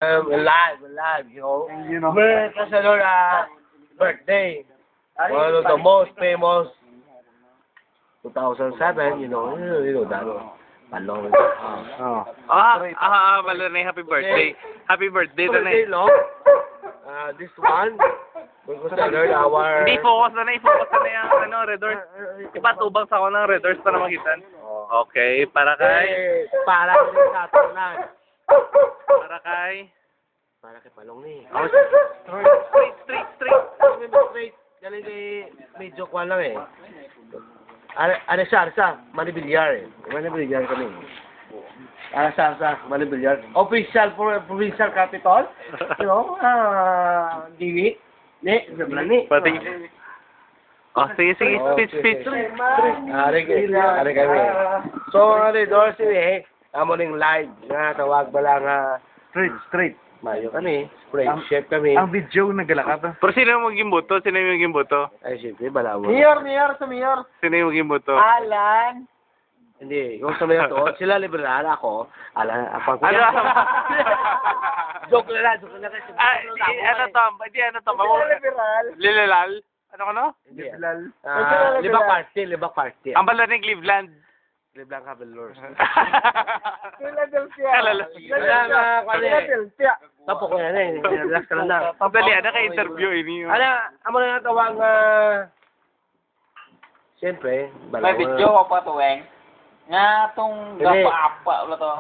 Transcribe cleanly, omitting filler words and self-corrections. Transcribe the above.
Live, you know. May kasunod birthday. One of the most famous 2007, you know that. Palong. Baloney, happy birthday. Happy birthday, Birthday, Tanay. no? This one, we considered our... Hindi, focus na yung Red Doors. Ipatubang sa ako ng Red Doors para magitan. Okay, para kay... Para kay Saturnan. Para kay... Para kay Palong ni. Straight. Galing kay medyo kwan lang eh. Ano siya, Manibilyar eh. Manibilyar kami. Manibilyar. Official for provincial capital. You know, Diwi. Ni. Pati... sige, speech. Ari kami. So, doon sini, amo ning live nga tawag ba lang Straight. mayo kami, spray chef kami. Ang video nagalakad. Pero sino yung maging boto? Ay, siyempre, balawo. Sa mayor. Sino yung maging boto? Alan. Hindi, yung sa mga to, sila liberal, ako, apang Ano? Joke lang. Ano to? Liberal. Lilelal? Ano ka no? Hindi. Liberal. Libak party. Ang bala ng Cleveland. Libak Caballeros. Philadelphia. Philadelphia. Tapo ko yan eh. Relax ka lang na. Dali, naka-interview ini. Amo na natawag siyempre, May video ko pa tuwing. Nga tong Hindi. gapa-apa ulo to.